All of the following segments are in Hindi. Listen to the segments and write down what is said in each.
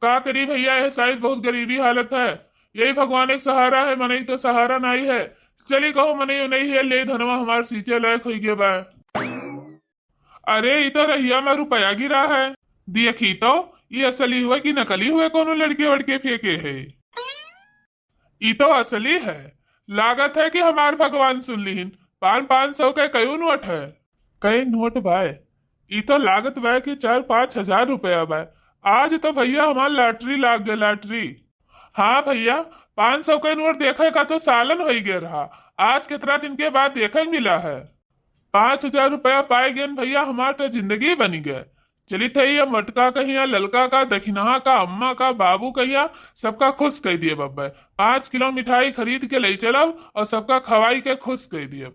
का करी भैया, यह शायद बहुत गरीबी हालत है। यही भगवान एक सहारा है, मनई तो सहारा नहीं है। चली कहो मनई नहीं है, ले धनवा हमार सींचे लायक हो गए बा। अरे ये तो रहिया में रुपया गिरा है, देखी तो ये असली हुए कि नकली हुए, कोनो लड़के वड़के फेंके है। ये तो असली है। लागत है कि हमार भगवान सुन लीन। 500 के कई नोट है, कई नोट बाय। ये तो लागत बाय कि 4-5 हजार रुपया बाय। आज तो भैया हमार लॉटरी लाग गए, लॉटरी। हाँ भैया, 500 के नोट देखे का तो सालन हो गया रहा। आज कितना दिन के बाद देखे मिला है। 5 हजार रुपया पाए गए भैया, हमार तो जिंदगी बनी गए। चली थे ये मटका कहिया, ललका का, दखिनहा का, अम्मा का, बाबू कहिया, सबका खुश कह दिए बब्बे। 5 किलो मिठाई खरीद के ले चलब और सबका खवाई के खुश कह दिए।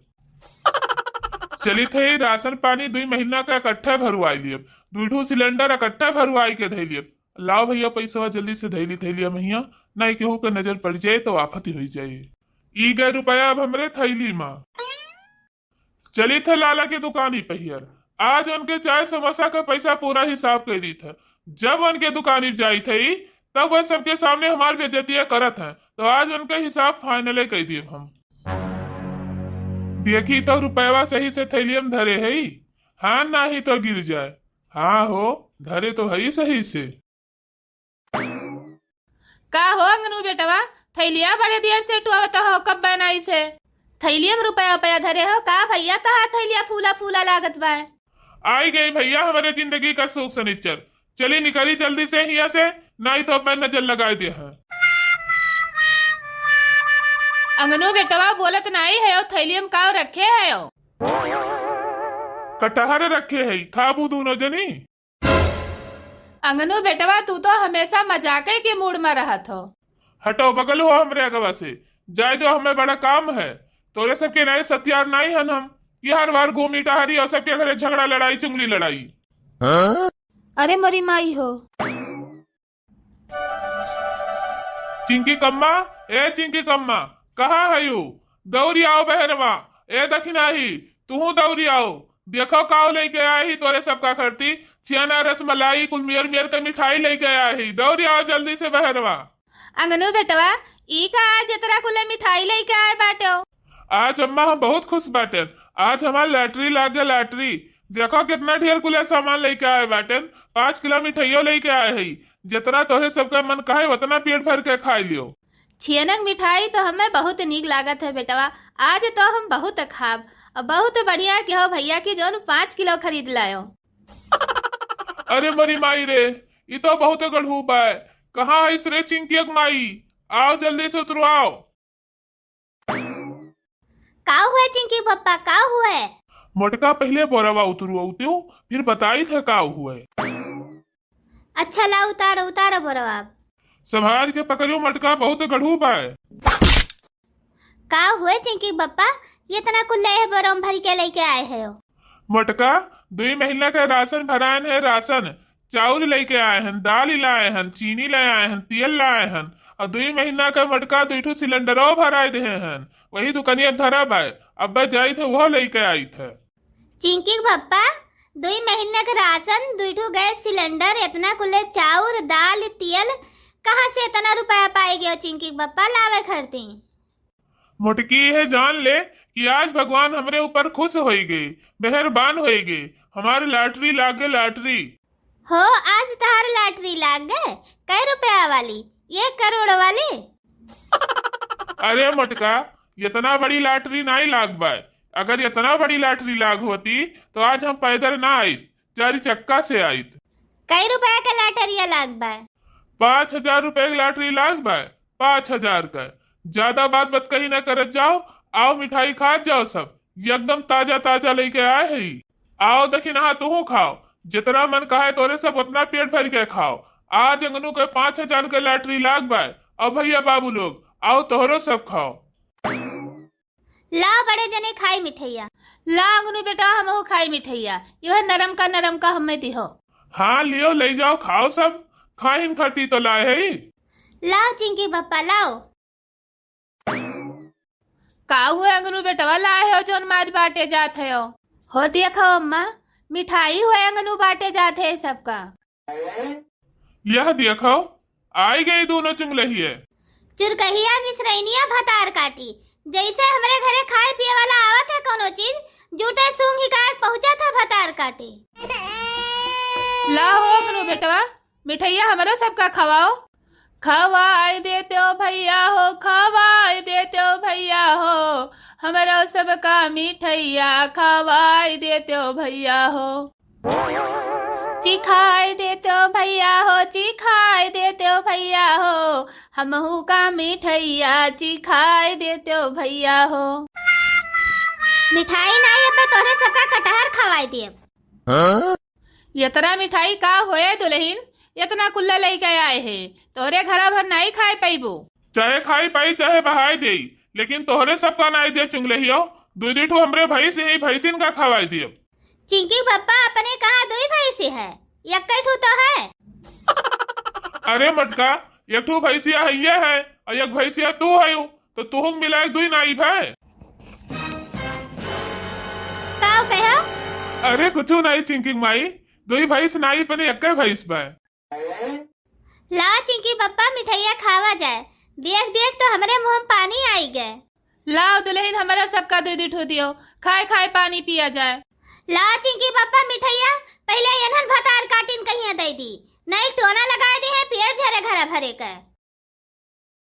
चली थे राशन पानी 2 महीना का इकट्ठा भरवाई लिए, 2 सिलेंडर इकट्ठा भरवाई के धै लिए। लाओ भैया पैसा जल्दी से धैली थैलिया भैया, नहीं केहू के नजर पड़ जाए तो आफत ही हो जाए। ई गए रुपया अब हमरे थैली माँ। चली थे लाला की दुकान ही पहियर। आज उनके चाय समोसा का पैसा पूरा हिसाब कर दी था। जब उनके दुकान जाई थी तब वह सबके सामने हमारी बेइज्जतियां करत हैं, तो आज उनका हिसाब फाइनल कर दिए हम। देखी तो रुपया सही से थैलियम धरे है। हाँ ना ही तो गिर जाए। हाँ हो धरे तो है सही से। का हो अंगनू बेटवा, थैलिया बड़े देर से टुआवत हो, कब बनाई से? थैलिया में रुपया धरे हो का भैया? तहार थैलिया फूला फूला लागत बा। आई गई भैया हमारे जिंदगी का सुख सनिच्चर। चली निकली जल्दी से हिया से, नहीं तो अपना नजर लगा दे है। अंगनू बेटवा बोलत नहीं है, थैलिया में का रखे है? कटहर रखे है, खाबू दोनों जनी। अंगनू बेटवा तू तो हमेशा मजाके के मूड में रहत हो। हटो बगल हो हमरे अगवा से, जाए दो, हमें बड़ा काम है। तोरे सबके नए सत्यार नहीं हन हम, ये हर बार घूमी टहरी और सबके घरे झगड़ा लड़ाई चुंगली लड़ाई। अरे मरी माई हो। चिंकी कम्मा, ए चिंकी कम्मा, कहाँ है यू? दौड़ी आओ बहरवा। ए दखिना ही तू दौड़ी आओ, देखो काव लेके आया ही तोरे सबका खरती। छियाना रसमलाई कुल मियर मियर का मिठाई लेके आया ही, दौड़ी आओ जल्दी से बहरवा। अंगनू बेटवा ई का आज इतना कुल मिठाई लेके आए बाटे? आज अम्मा हम बहुत खुश बाटे। आज हमारी लॉटरी लाग गया, लॉटरी। देखो कितना ढेर कुल सामान लेके आए बाटन। 5 किलो मिठाइयों लेके आए है। जितना तोहे सबका मन कहे उतना पेट भर के खा लियो। छियनक मिठाई तो हमें बहुत नीक लागत है बेटवा। आज तो हम बहुत खाब, बहुत बढ़िया के हो भैया की जोन 5 किलो खरीद लायो। अरे मरी माई रे, ये तो बहुत गढ़ू बा। कहाँ है रे चिंकी माई? आओ जल्दी से उतरो आओ। का हुए चिंकी पप्पा, का हुए? मोटका पहले बोरवा उतरो उतो, फिर बताई थे का हुए। अच्छा ला उतारो उतारो बोरवा। संभाल के पकड़ो मटका, बहुत गढ़ू बा। का हुए चिंकी पप्पा, ये इतना कुल ले बोरम भर के लेके आए है? मोटका 2 महीना का राशन भरान है। राशन चावल लेके आए हैं, दाल लाए हैं, चीनी ले आए हैं, तेल लाए हैं, और 2 महीना का मटका 2 सिलेंडरों भराए दे हैं। वही दुकानिया धरा बाय, अब जाई थे वो लेके आई थे। चिंकी पप्पा 2 महीने का राशन, 2 गैस सिलेंडर, इतना कुल चाउर दाल तेल, कहाँ से इतना रुपया पाए गया चिंकी पप्पा लावे खरती? मोटकी है जान ले कि आज भगवान हमरे ऊपर खुश हो गए, मेहरबान हो गए। हमारी लॉटरी लाग गए, लॉटरी हो। आज तहार लॉटरी लाग गए? कई रुपया वाली? 1 करोड़ वाली? अरे मोटका, इतना बड़ी लॉटरी नहीं लाग बाय। अगर इतना बड़ी लॉटरी लाग होती तो आज हम पैदल ना आई, 4 चक्का से आई। कई रुपया का लॉटरी लाग बा? 5,000 रुपए की लॉटरी लाग बाय। 5,000 का। ज्यादा बात बत कहीं ना करत जाओ। आओ मिठाई खा जाओ, सब एकदम ताजा ताजा लेके आए है। आओ दखी नहा तू खाओ, जितना मन कहे तोरे सब उतना पेट भर के खाओ। आज अंगनू के 5,000 के लॉटरी लाग बाय। अब भैया बाबू लोग आओ तोहरो सब खाओ। ला बड़े जने खाई मिठैया। ला अंगनू बेटा हम खाई मिठैया, यह नरम का हमें दिहो। हाँ लियो, ले जाओ, खाओ सब। खाइन खरती तो लाए है। लाओ चिंकी पप्पा लाओ। का हुए अंगनू बेटवा लाए हो जोन मार बाटे जात हो देखो अम्मा, मिठाई हुए अंगनू बाटे जाते है सबका। यह देखो, आई गई दोनों चुंगलहिए। चुरकहिया मिश्रैनिया भतार काटी, जैसे हमारे घरे खाए पिए वाला आवत है कोनो चीज, जूठे सूंघ का पहुंचा था भतार काटे। ला हो मनु बेटवा, मिठैया हमारा सबका खवाओ। खवाई देते हो भैया हो, खवाई देते हो भैया हो, हमारा सबका मिठैया खवाई देते हो भैया हो। चिखाई देते हो भैया हो, चिखाई देते हो भैया हो, हमहू का मिठैया चिखाई देते हो भैया हो। मिठाई नहीं है पे तोरे सबका कटहर खवाई दिए। यतरा मिठाई का होए दुल्हन, इतना कुल्ला लेके आए है, तोरे घरा भर नहीं खाए पैबू। चाहे खाई पाई चाहे बहाई दे, लेकिन तोहरे सबका नहीं दे चुंगलहियो। दूधी ठू हमरे भैंस ही भैंसिन का खवाई दिए। चिंकी पप्पा अपने कहा दुई भैंसी है, एक ठू तो है। अरे मटका, एक ठू भैंसिया है और एक भैंसिया तू है, तो तू मिला दुई नाइब है। काऊ कहो? अरे कुछ नहीं चिंकी माई, दुई भैंस नाई पने एक भैंस बा। ला चिंकी पप्पा मिठाइया खावा जाए, देख देख तो हमारे मुंह में पानी आई गए। लाओ दुल्हन हमारा सबका दूध ठो दियो, खाए खाए पानी पिया जाए। ला चिंकी पप्पा मिठाइया पहले यनहन भतार काटिन कहिया दे दी, नहीं टोना लगा दी है पेड़ झरे घरा भरे का।